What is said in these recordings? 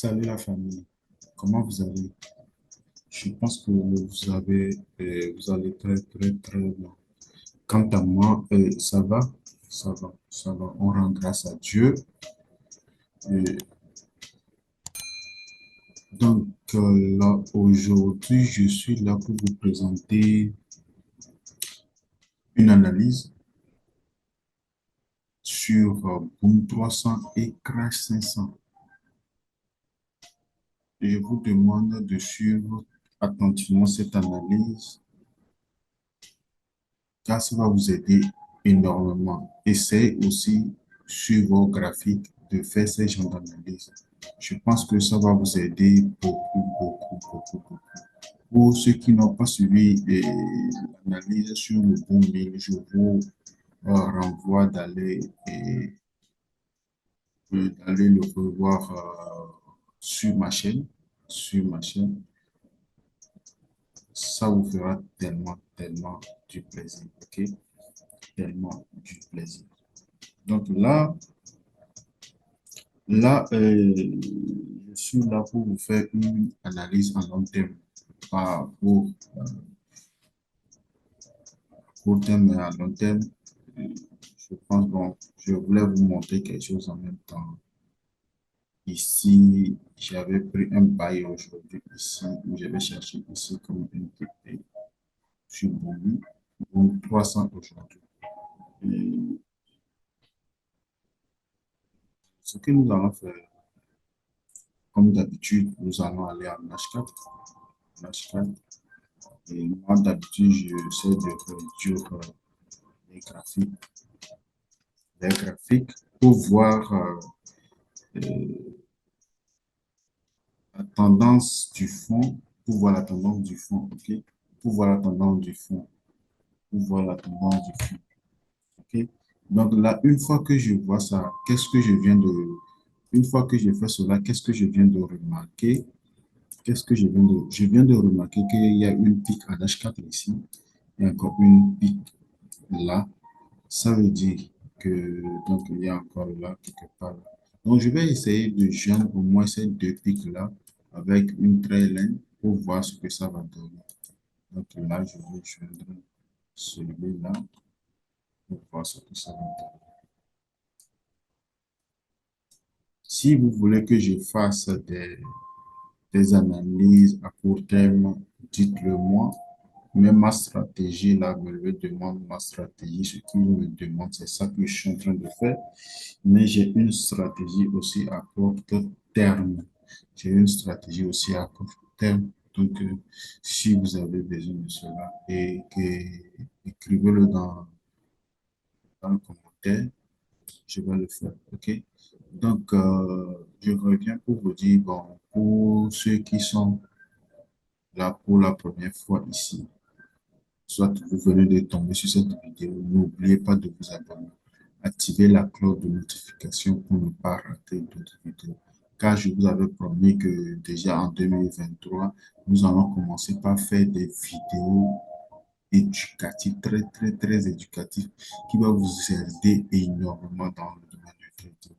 Salut la famille, comment vous allez? Je pense que vous allez très très très bien. Quant à moi, ça va, ça va. On rend grâce à Dieu. Et là, aujourd'hui, je suis là pour vous présenter une analyse sur Boom 300 et Crash 500. Je vous demande de suivre attentivement cette analyse car ça va vous aider énormément. Essayez aussi sur vos graphiques de faire ces genres d'analyse. Je pense que ça va vous aider beaucoup, beaucoup, beaucoup, beaucoup. Pour ceux qui n'ont pas suivi l'analyse sur le booming, je vous renvoie d'aller le revoir sur ma chaîne, sur ma chaîne. Ça vous fera tellement, tellement du plaisir, ok? Tellement du plaisir. Donc je suis là pour vous faire une analyse en long terme, pas pour court terme, mais à long terme. Euh, Je pense, bon, je voulais vous montrer quelque chose en même temps. Ici, j'avais pris un bail aujourd'hui, ici, où je vais chercher ici comme une TP sur Bolu, donc 300 aujourd'hui. Et ce que nous allons faire, comme d'habitude, nous allons aller en H4. En H4. Et moi, d'habitude, j'essaie de réduire les graphiques, les graphiques pour voir euh, la tendance du fond, pour voir la tendance du fond, ok? Pour voir la tendance du fond, pour voir la tendance du fond, ok? Donc là, une fois que je vois ça, une fois que je fais cela, qu'est-ce que je viens de remarquer? Je viens de remarquer qu'il y a une pique à H4 ici, et encore une pique là. Ça veut dire que, donc, il y a encore là, quelque part. Donc, je vais essayer de joindre au moins ces deux pics-là avec une trail line pour voir ce que ça va donner. Donc, là, je vais joindre celui-là pour voir ce que ça va donner. Si vous voulez que je fasse des analyses à court terme, dites-le moi. Mais ma stratégie, là, me demande ma stratégie. Ce qu'il me demande, c'est ça que je suis en train de faire. Mais j'ai une stratégie aussi à court terme. J'ai une stratégie aussi à court terme. Donc, si vous avez besoin de cela, écrivez-le dans le commentaire, je vais le faire. OK? Donc, je reviens pour vous dire, bon, pour ceux qui sont là pour la première fois ici, soit vous venez de tomber sur cette vidéo, n'oubliez pas de vous abonner. Activez la cloche de notification pour ne pas rater d'autres vidéos. Car je vous avais promis que déjà en 2023, nous allons commencer par faire des vidéos éducatives, très, très, très éducatives, qui vont vous aider énormément dans le domaine du trading,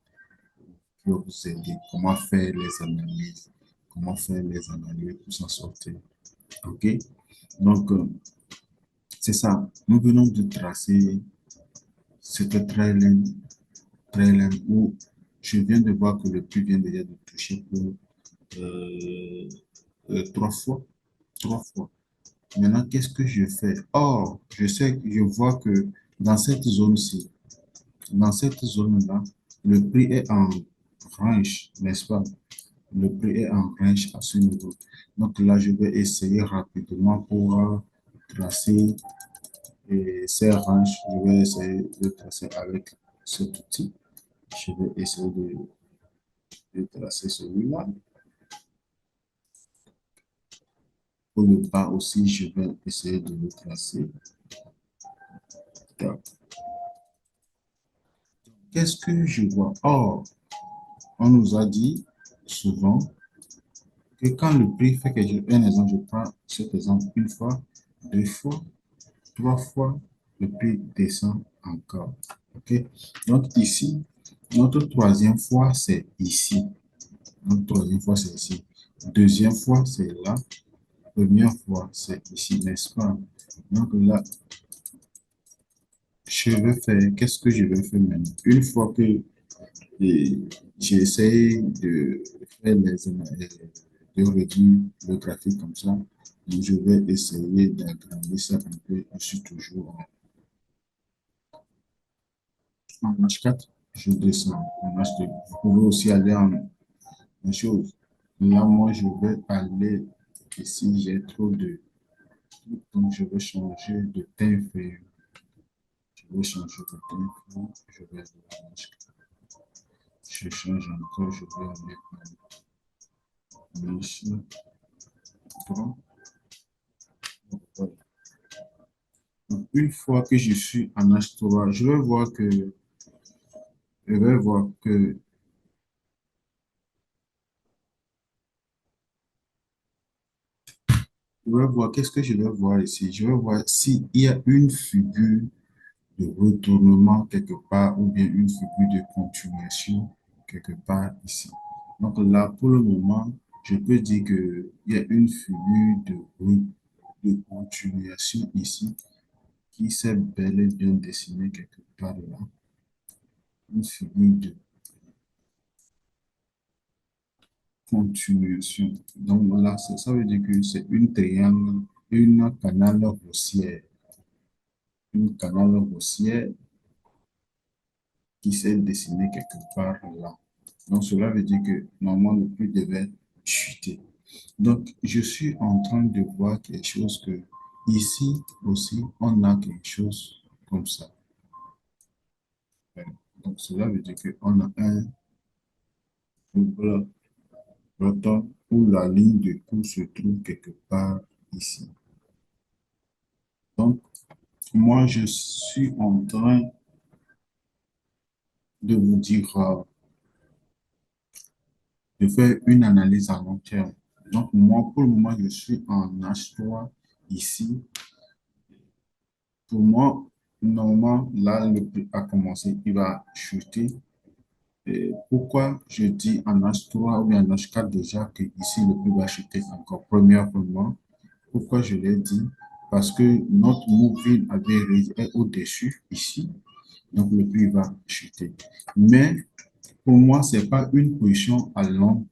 qui vont vous aider comment faire les analyses pour s'en sortir. OK? Donc, c'est ça. Nous venons de tracer cette trail où je viens de voir que le prix vient déjà de toucher pour euh, trois fois. Trois fois. Maintenant, qu'est-ce que je fais? Or, je vois que dans cette zone-ci, dans cette zone-là, le prix est en range, n'est-ce pas? Le prix est en range à ce niveau. Donc là, je vais essayer rapidement pour tracer ces ranges. Je vais essayer de tracer avec cet outil. Je vais essayer de tracer celui-là. Pour le bas aussi, je vais essayer de le tracer. Qu'est-ce que je vois? Or, on nous a dit souvent que quand le prix fait que un exemple, je prends cet exemple une fois, deux fois, trois fois, le prix descend encore. OK? Donc ici, notre troisième fois, c'est ici. Donc, troisième fois, c'est ici. Deuxième fois, c'est là. Première fois, c'est ici, n'est-ce pas? Donc là, je vais faire, qu'est-ce que je vais faire maintenant? Une fois que j'essaie de faire de réduire le trafic comme ça, donc je vais essayer d'agrandir ça un peu. Je suis toujours en H4, je descends en H2. Vous pouvez aussi aller en chose. Là, moi, je vais aller ici, j'ai trop de. Donc, je vais changer de teint inférieur. Je vais changer de teint inférieur. Je vais aller en H4. Je change encore, je vais aller en H3. Voilà. Donc, une fois que je suis en H3, je vais voir que, je vais voir, qu'est-ce que je vais voir ici? Je vais voir s'il y a une figure de retournement quelque part ou bien une figure de continuation quelque part ici. Donc là, pour le moment, je peux dire qu'il y a une figure de continuation ici qui s'est bel et bien dessinée quelque part là. Une figure de continuation. Donc voilà, ça veut dire que c'est une triangle, une canal haussière, une canal haussière qui s'est dessinée quelque part là. Donc cela veut dire que normalement le prix devait chuter. Donc je suis en train de voir quelque chose que ici aussi on a quelque chose comme ça. Donc cela veut dire qu'on a un bloc bottom où la ligne de cours se trouve quelque part ici. Donc moi, je suis en train de vous dire, de faire une analyse à long terme. Donc, moi, pour le moment, je suis en H3 ici. Pour moi, normalement, là, le prix a commencé, il va chuter. Et pourquoi je dis en H3 ou en H4 déjà que ici, le prix va chuter encore, premièrement. Pourquoi je l'ai dit? Parce que notre moving average est au-dessus ici. Donc, le prix va chuter. Mais pour moi, ce n'est pas une position à long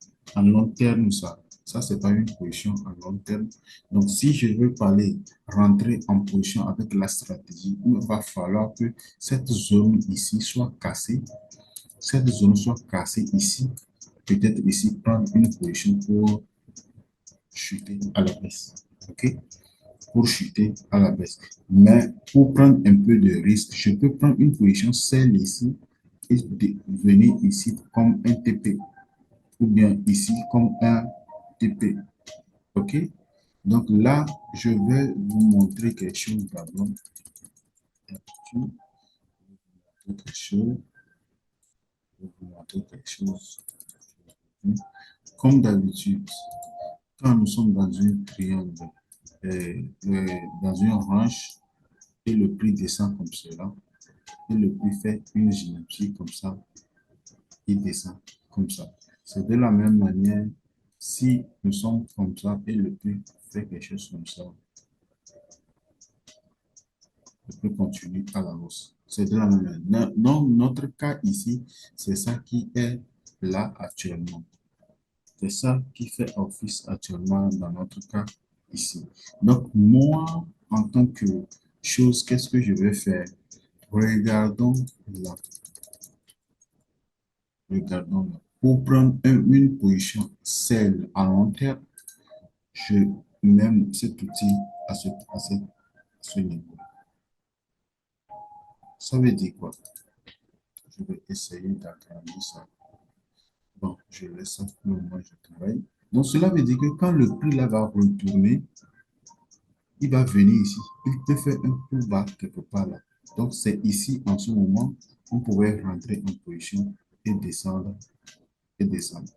terme, ça. Ça, ce n'est pas une position à long terme. Donc, si je veux parler, rentrer en position avec la stratégie, il va falloir que cette zone ici soit cassée. Cette zone soit cassée ici. Peut-être ici, prendre une position pour chuter à la baisse. OK? Pour chuter à la baisse. Mais pour prendre un peu de risque, je peux prendre une position celle ici et venir ici comme un TP ou bien ici comme un TP. OK? Donc là, je vais vous montrer quelque chose d'abord. Quelque chose. Je vais vous montrer quelque chose. Comme d'habitude, quand nous sommes dans une triangle, dans une range, et le prix descend comme cela, et le prix fait une géométrie comme ça, il descend comme ça. C'est de la même manière, si nous sommes comme ça et le prix fait quelque chose comme ça, le prix continue à la hausse. C'est de la même manière. Dans notre cas ici, c'est ça qui est là actuellement. C'est ça qui fait office actuellement dans notre cas ici. Donc, moi, en tant que chose, qu'est-ce que je vais faire? Regardons là. Regardons là. Pour prendre une position celle à long terme, je mets cet outil à ce niveau. Ça veut dire quoi? Je vais essayer d'agrandir ça. Bon, je laisse ça pour le moment, je travaille. Donc, cela veut dire que quand le prix là va retourner, il va venir ici. Il peut faire un coup bas quelque part là. Donc, c'est ici, en ce moment, on pouvait rentrer en position et descendre et descendre.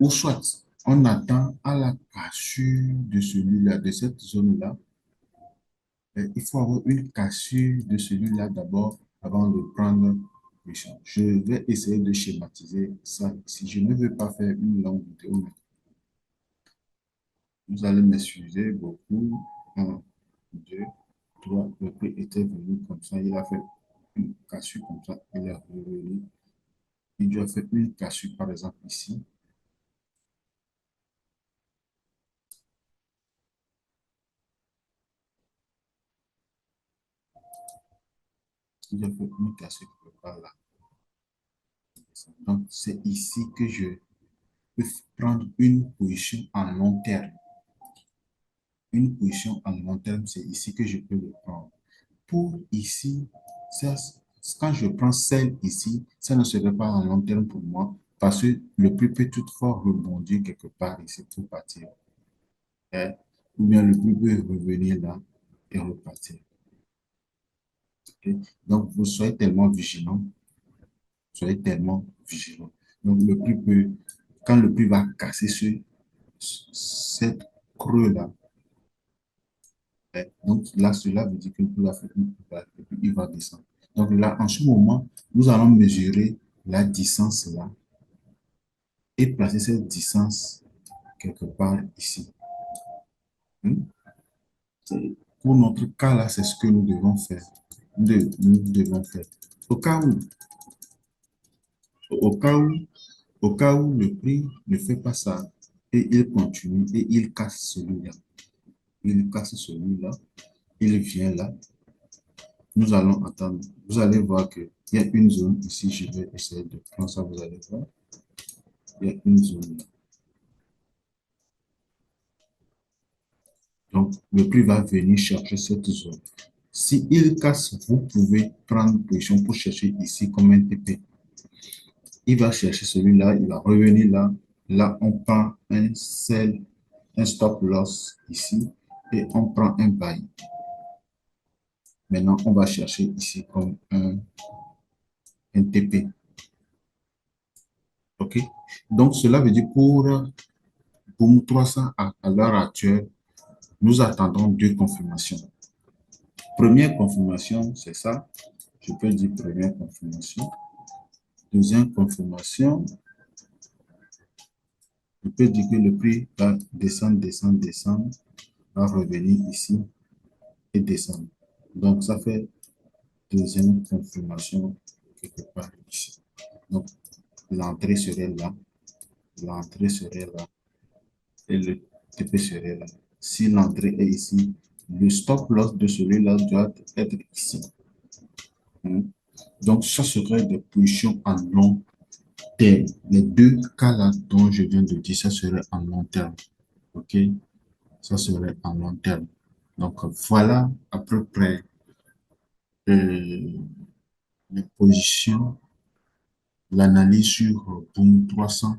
Ou soit, on attend à la cassure de celui-là, de cette zone-là. Il faut avoir une cassure de celui-là d'abord avant de prendre position. Je vais essayer de schématiser ça ici. Je ne veux pas faire une longue vidéo, mais vous allez m'excuser beaucoup. Un, deux, trois. Le prix était venu comme ça. Il a fait une cassure comme ça. Il est revenu. Il doit faire une cassure, par exemple, ici. Il doit faire une cassure quelque part là. Donc, c'est ici que je peux prendre une position à long terme. Une position à long terme, c'est ici que je peux le prendre. Pour ici, ça, quand je prends celle ici, ça ne serait pas à long terme pour moi parce que le prix peut toutefois rebondir quelque part ici pour partir. Hein. Ou bien le prix peut revenir là et repartir. Ok. Donc, vous soyez tellement vigilant. Donc, le prix peut, quand le prix va casser cette creux-là, hein, donc là, cela veut dire que le prix va faire il va descendre. Donc là, en ce moment, nous allons mesurer la distance là et placer cette distance quelque part ici. Hmm? Pour notre cas là, c'est ce que nous devons faire. Nous devons faire. Au cas où, au cas où, au cas où le prix ne fait pas ça et il continue et il casse celui-là. Il casse celui-là, il vient là. Nous allons attendre. Vous allez voir qu'il y a une zone ici. Je vais essayer de prendre ça. Vous allez voir. Il y a une zone là. Donc, le prix va venir chercher cette zone. Si il casse, vous pouvez prendre position pour chercher ici comme un TP. Il va chercher celui-là, il va revenir là. Là, on prend un sell, un stop loss ici et on prend un buy. Maintenant, on va chercher ici comme un TP. OK? Donc, cela veut dire pour Boom 300 à l'heure actuelle, nous attendons deux confirmations. Première confirmation, c'est ça. Je peux dire première confirmation. Deuxième confirmation, je peux dire que le prix va descendre, descendre, descendre, va revenir ici et descendre. Donc, ça fait deuxième confirmation quelque part ici. Donc, l'entrée serait là, l'entrée serait là et le TP serait là. Si l'entrée est ici, le stop loss de celui-là doit être ici. Donc, ça serait des positions à long terme. Les deux cas-là dont je viens de dire, ça serait en long terme. OK? Ça serait en long terme. Donc, voilà à peu près euh, les positions, l'analyse sur Boom 300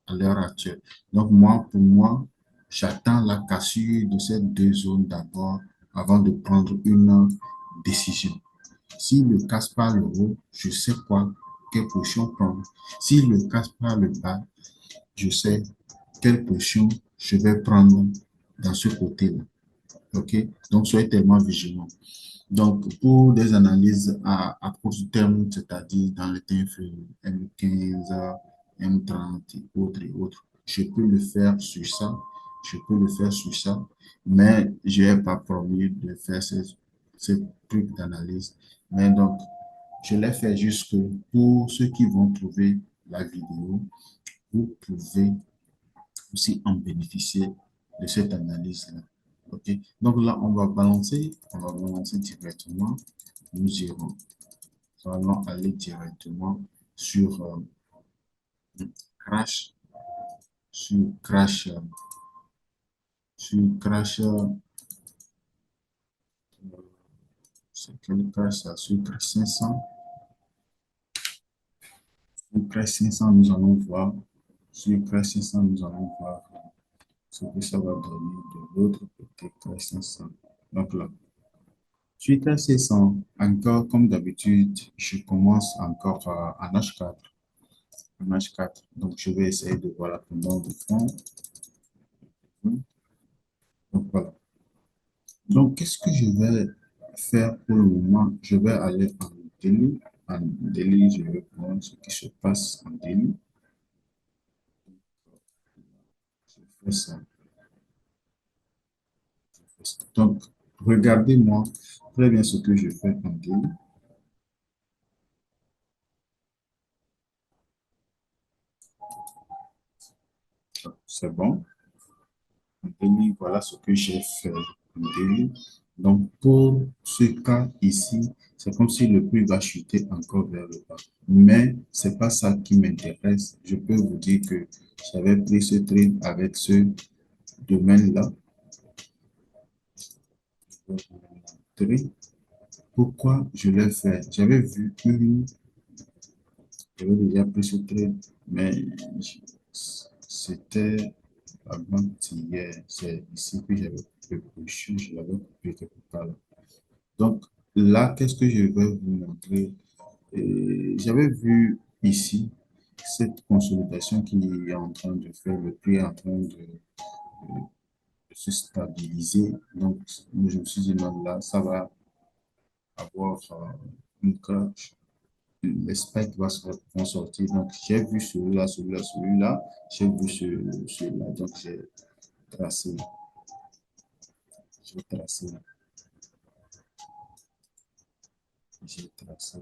à l'heure actuelle. Donc, pour moi, j'attends la cassure de ces deux zones d'abord avant de prendre une décision. S'il ne casse pas le haut, je sais quoi, quelle position prendre. S'il ne casse pas le bas, je sais quelle position je vais prendre dans ce côté-là. OK? Donc, soyez tellement vigilants. Donc, pour des analyses à court terme, c'est-à-dire dans le temps M15, M30 et autres, je peux le faire sur ça. Je peux le faire sur ça, mais je n'ai pas promis de faire ce truc d'analyse. Mais donc, je l'ai fait juste pour ceux qui vont trouver la vidéo, vous pouvez aussi en bénéficier de cette analyse-là. OK? Donc là, on va balancer directement. Nous irons, nous allons aller directement sur Crash, sur Crash, sur Crash, c'est quel Crash ça? Sur Crash 500. Sur Crash 500, nous allons voir. Sur Crash 500, nous allons voir ce que ça va donner de l'autre côté Crash 500. Donc là, suite à 600, encore comme d'habitude, je commence encore en H4. En H4. Donc, je vais essayer de voir la tendance de fond. Donc, voilà. Donc, qu'est-ce que je vais faire pour le moment? Je vais aller en daily. en Delhi, je vais prendre ce qui se passe en Delhi. Je fais ça. Donc, regardez-moi très bien ce que je fais en Delhi. C'est bon. En Delhi, voilà ce que j'ai fait en Delhi. Donc, pour ce cas ici, c'est comme si le prix va chuter encore vers le bas. Mais c'est pas ça qui m'intéresse. Je peux vous dire que j'avais pris ce trade avec ce domaine-là. Je vais vous montrer pourquoi je l'ai fait. J'avais déjà pris ce trade, mais c'était avant-hier. C'est ici que j'avais coupé le position, je l'avais coupé quelque part là. Donc là, qu'est-ce que je vais vous montrer? J'avais vu ici cette consolidation qui est en train de faire, le prix est en train de se stabiliser. Donc, je me suis dit, non, là, ça va avoir une crash. Les specs vont sortir. Donc, j'ai vu celui-là, celui-là, celui-là. J'ai vu celui-là. Donc, tracé, j'ai tracé, j'ai tracé.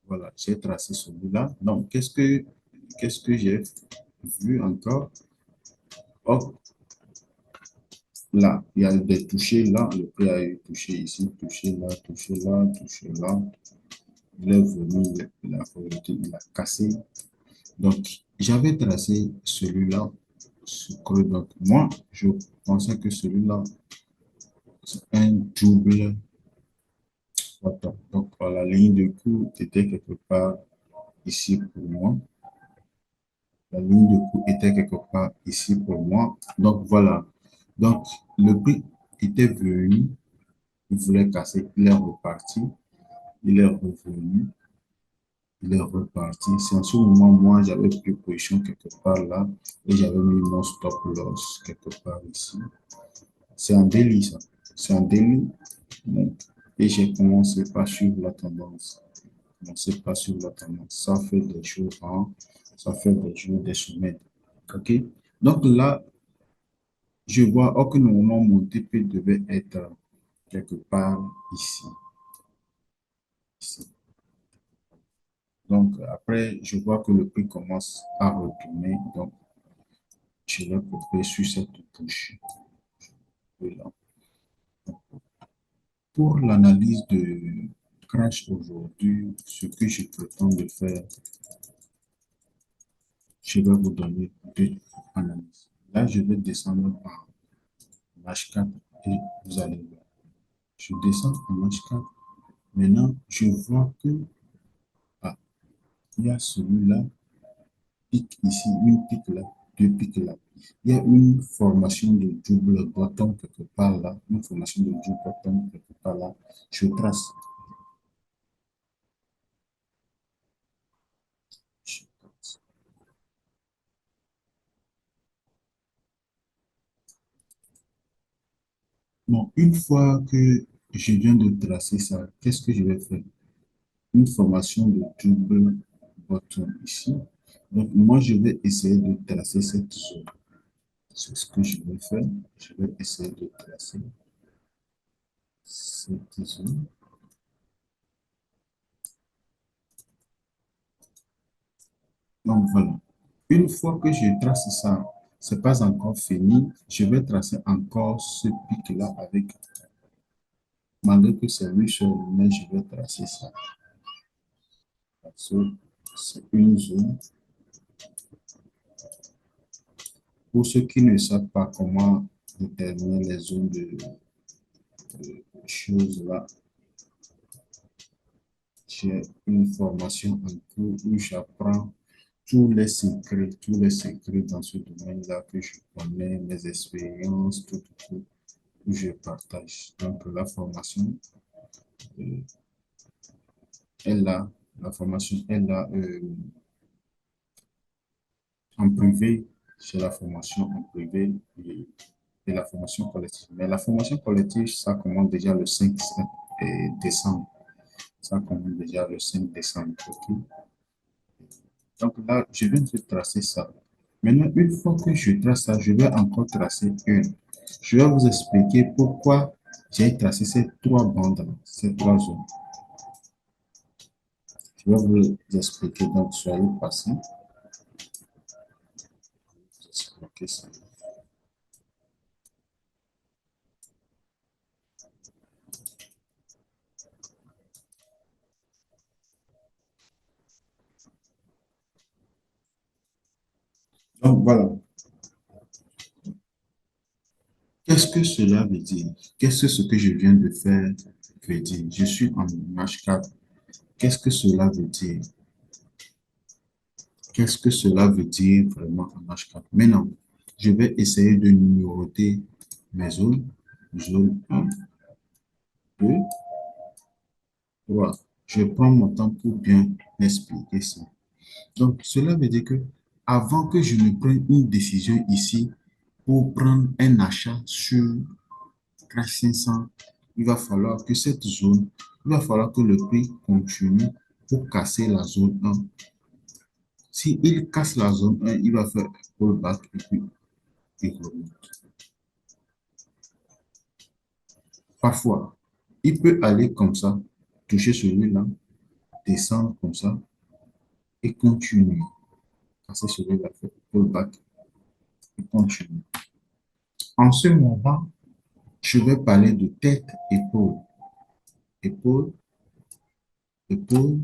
Voilà, j'ai tracé celui-là. Donc, qu'est-ce que j'ai vu encore? Hop, là, il y a des touchés là. Le prix a eu touché ici, touché là, touché là, touché là. Il est venu, il a cassé. Donc, j'avais tracé celui-là, ce creux. Donc, moi, je pensais que celui-là, c'est un double bottom. Donc, la ligne de coup était quelque part ici pour moi. La ligne de coup était quelque part ici pour moi. Donc, voilà. Donc, le prix était venu, il voulait casser, il est reparti, il est revenu, il est reparti. C'est en ce moment, moi, j'avais pris position quelque part là et j'avais mis mon stop loss quelque part ici. C'est un délit, ça. C'est un délit. Donc, et j'ai commencé par suivre la tendance. Commencé par suivre la tendance. Ça fait des jours, hein, ça fait des jours, des semaines. OK? Donc là, je vois aucun moment mon TP devait être quelque part ici. Ici. Donc après, je vois que le prix commence à retourner. Donc, je vais couper sur cette touche. Là. Pour l'analyse de crash aujourd'hui, ce que je prétends de faire, je vais vous donner deux analyses. Là, je vais descendre en H4 et vous allez voir. Je descends en H4. Maintenant, je vois que ah, il y a celui-là, pique ici, une pique là, deux piques là. Il y a une formation de double bottom quelque part là, une formation de double bottom quelque part là. Je trace. Je trace. Bon, une fois que je viens de tracer ça, qu'est-ce que je vais faire? Une formation de double bottom ici. Donc, moi, je vais essayer de tracer cette zone. C'est ce que je vais faire. Je vais essayer de tracer cette zone. Donc, voilà. Une fois que je trace ça, c'est pas encore fini. Je vais tracer encore ce pic-là avec, malgré que c'est lui seul, mais je vais tracer ça. Parce que c'est une zone. Pour ceux qui ne savent pas comment déterminer les zones de choses là, j'ai une formation en cours où j'apprends tous les secrets dans ce domaine-là que je connais, mes expériences, tout, où je partage. Donc, la formation euh, est là, la formation est là en privé, c'est la formation en privé et la formation collective. Mais la formation collective, ça commence déjà le 5 décembre. Ça commence déjà le 5 décembre. Ok. Donc là, je viens de tracer ça. Maintenant, une fois que je trace ça, je vais encore tracer une. Je vais vous expliquer pourquoi j'ai tracé ces trois bandes, ces trois zones. Je vais vous expliquer, donc soyez patient. Vous expliquer ça. Donc voilà. Qu'est-ce que cela veut dire? Qu'est-ce que ce que je viens de faire veut dire? Je suis en H4. Qu'est-ce que cela veut dire? Qu'est-ce que cela veut dire vraiment en H4? Maintenant, je vais essayer de numéroter mes zones. Zone 1, 2, 3. Je prends mon temps pour bien expliquer ça. Donc, cela veut dire que avant que je ne prenne une décision ici pour prendre un achat sur Crash 500, il va falloir que cette zone, il va falloir que le prix continue pour casser la zone 1. Si il casse la zone 1, il va faire un pullback et puis il remonte. Parfois, il peut aller comme ça, toucher celui-là, descendre comme ça et continuer. Casser celui-là, faire un pullback et continuer. En ce moment, je vais parler de tête, épaule, épaule, épaule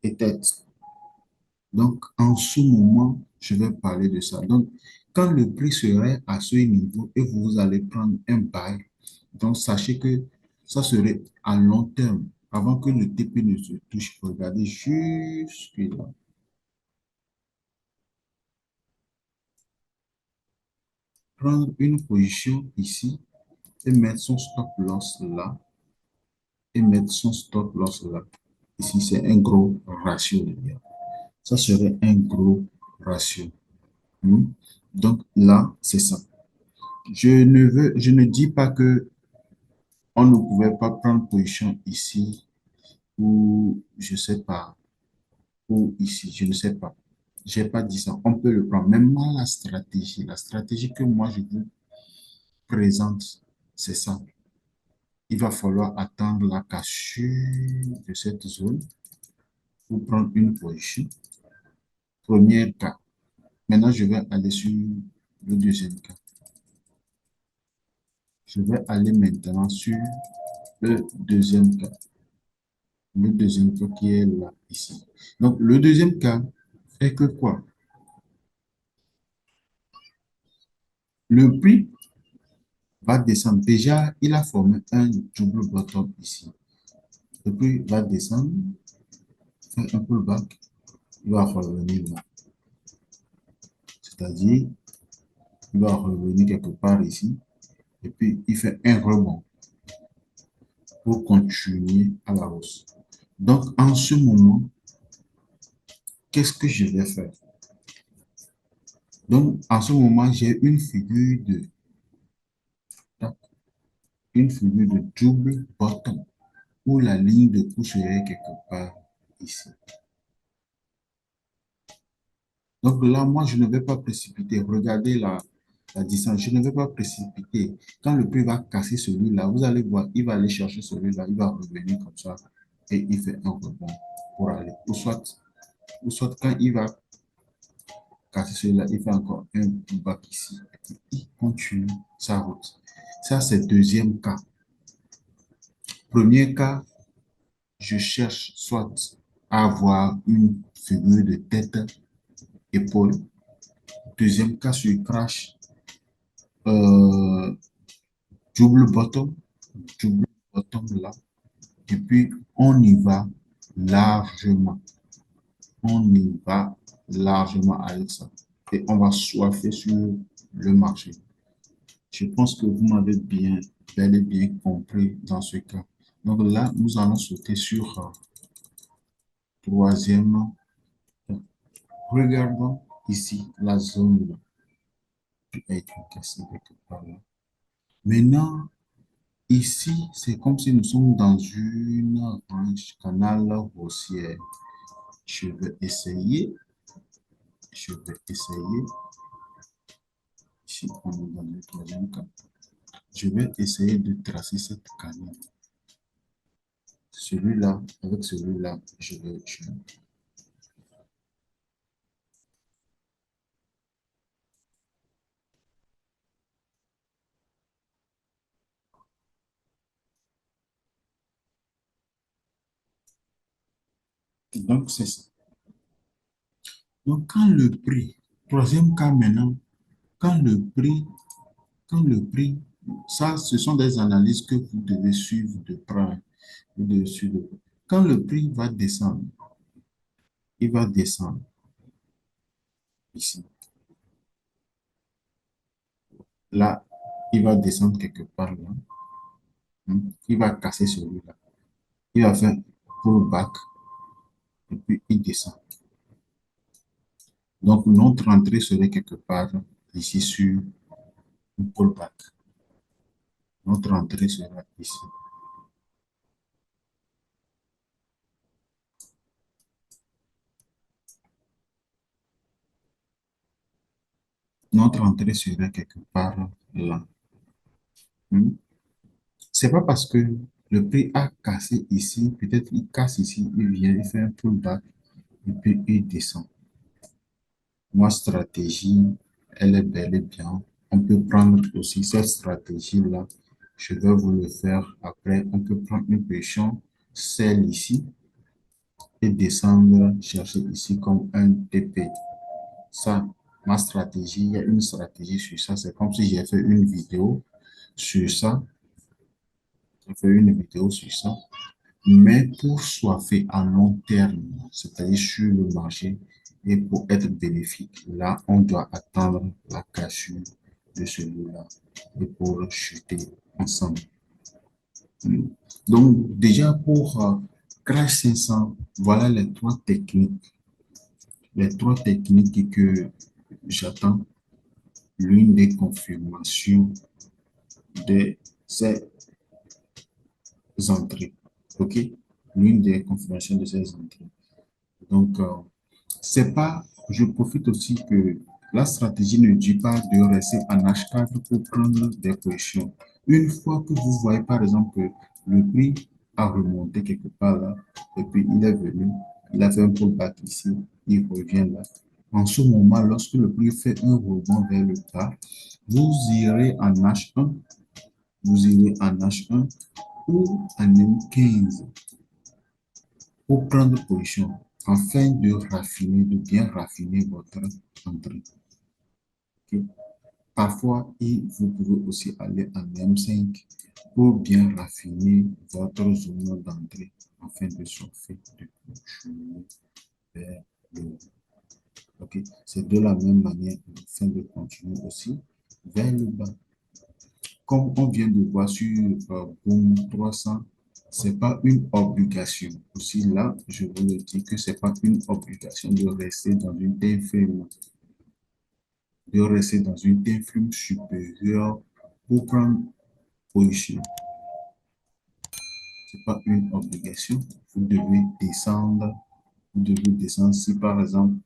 et tête. Donc, en ce moment, je vais parler de ça. Donc, quand le prix serait à ce niveau et vous allez prendre un bail, donc sachez que ça serait à long terme, avant que le TP ne se touche. Regardez jusque là. Prendre une position ici et mettre son stop loss là et mettre son stop loss là. Ici, c'est un gros ratio, les gars. Ça serait un gros ratio. Hmm. Donc là, c'est ça. Je ne dis pas que on ne pouvait pas prendre position ici ou je sais pas, ou ici, je ne sais pas. J'ai pas dit ça. On peut le prendre. Même moi, la stratégie que moi je vous présente, c'est ça. Il va falloir attendre la cassure de cette zone pour prendre une position. Premier cas. Maintenant, je vais aller sur le deuxième cas. Je vais aller maintenant sur le deuxième cas. Le deuxième cas qui est là, ici. Donc, le deuxième cas fait que quoi? Le prix va descendre. Déjà, il a formé un double bottom ici. Le prix va descendre, faire un pullback, il va revenir là. C'est-à-dire, il va revenir quelque part ici, et puis il fait un rebond pour continuer à la hausse. Donc, en ce moment, qu'est-ce que je vais faire? Donc, en ce moment, j'ai une figure de double bottom où la ligne de couche serait quelque part ici. Donc là, moi, je ne vais pas précipiter. Regardez la distance. Je ne vais pas précipiter. Quand le prix va casser celui-là, vous allez voir, il va aller chercher celui-là, il va revenir comme ça et il fait un rebond pour aller. Ou soit quand il va casser celui-là, il fait encore un pullback ici. Et puis il continue sa route. Ça, c'est deuxième cas. Premier cas, je cherche soit à avoir une figure de tête, épaule. Deuxième cas, sur crash, euh, double bottom, double bottom là. Et puis, on y va largement. On y va largement avec ça. Et on va soiffer sur le marché. Je pense que vous m'avez bien, bel et bien compris dans ce cas. Donc là, nous allons sauter sur troisième. Regardons ici la zone là, qui a été cassée quelque part là. Maintenant, Ici, c'est comme si nous sommes dans une range canal haussière. Je vais essayer, je vais essayer, ici on est dans le troisième cas, je vais essayer de tracer cette canal. Celui-là, avec celui-là, donc c'est ça. Donc quand le prix, troisième cas maintenant, quand le prix, quand le prix, ça, ce sont des analyses que vous devez suivre de près, quand le prix va descendre, il va descendre ici. Là, il va descendre quelque part là. Il va casser celui-là. Il va faire pullback et puis il descend. Donc, notre entrée serait quelque part ici sur une pullback. Notre entrée sera ici. Notre entrée serait quelque part là. Hmm. C'est pas parce que le prix a cassé ici, peut-être il casse ici, il vient, il fait un pullback et puis il descend. Ma stratégie, elle est bel et bien. On peut prendre aussi cette stratégie-là. Je vais vous le faire après. On peut prendre une position, celle ici, et descendre, chercher ici comme un TP. Ça, ma stratégie, il y a une stratégie sur ça. C'est comme si j'ai fait une vidéo sur ça. J'ai fait une vidéo sur ça. Mais pour soiffer à long terme, c'est-à-dire sur le marché, et pour être bénéfique, là, on doit attendre la cassure de celui-là et pour chuter ensemble. Donc, déjà pour Crash 500, voilà les trois techniques que j'attends, l'une des confirmations de ces entrées. OK? L'une des confirmations de ces entrées. Donc, c'est pas, je profite aussi que la stratégie ne dit pas de rester en H4 pour prendre des positions. Une fois que vous voyez, par exemple, que le prix a remonté quelque part là, et puis il est venu, il a fait un pullback ici, il revient là. En ce moment, lorsque le prix fait un rebond vers le bas, vous irez en H1, vous irez en H1 ou en M15 pour prendre position afin de raffiner, de bien raffiner votre entrée. Okay? Parfois, vous pouvez aussi aller en M5 pour bien raffiner votre zone d'entrée afin de surfer, de continuer vers le haut. Okay? C'est de la même manière afin de continuer aussi vers le bas. Comme on vient de voir sur Boom 300, c'est pas une obligation. Aussi là, je vous le dis que c'est pas une obligation de rester dans une time frame, de rester dans une time frame supérieure pour prendre position. C'est pas une obligation. Vous devez descendre. Vous devez descendre si par exemple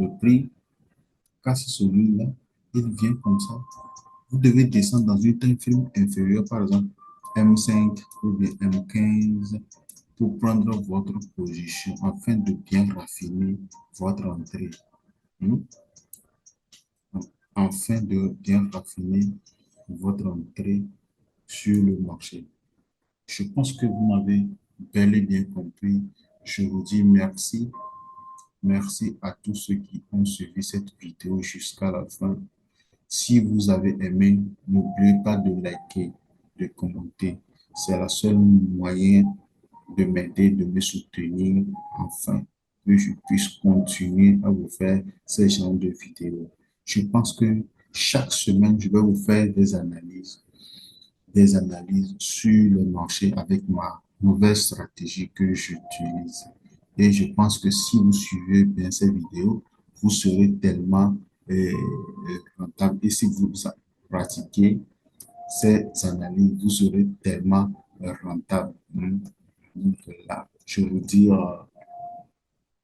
le prix casse celui-là, il vient comme ça. Vous devez descendre dans une time frame inférieure, par exemple M5 ou bien M15, pour prendre votre position afin de bien raffiner votre entrée. Hmm? Afin de bien raffiner votre entrée sur le marché. Je pense que vous m'avez bel et bien compris. Je vous dis merci. Merci à tous ceux qui ont suivi cette vidéo jusqu'à la fin. Si vous avez aimé, n'oubliez pas de liker, de commenter. C'est la seule moyen de m'aider, de me soutenir, afin que je puisse continuer à vous faire ce genre de vidéos. Je pense que chaque semaine, je vais vous faire des analyses sur le marché avec ma nouvelle stratégie que j'utilise. Et je pense que si vous suivez bien ces vidéos, vous serez tellement rentable. Et si vous pratiquez, ces analyses, vous serez tellement rentable. Donc là, je vous dis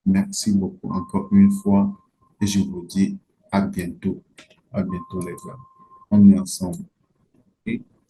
merci beaucoup encore une fois et je vous dis à bientôt. À bientôt, les gars. On est ensemble. Ok?